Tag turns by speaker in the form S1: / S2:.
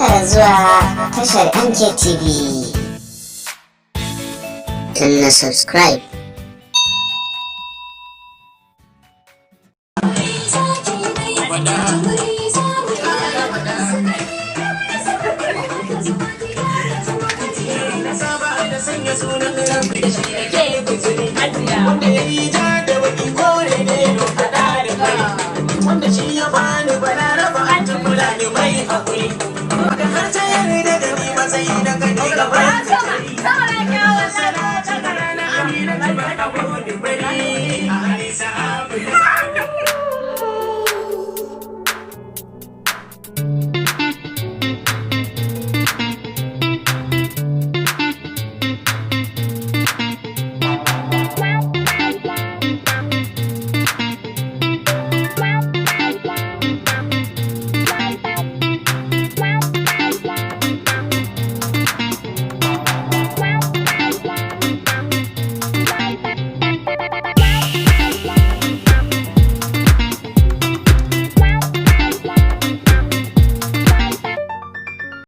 S1: da zuwa tashar MKTV. Danna subscribe.
S2: Wanda shi ya bani balaraba an tumula ne mai haƙuri.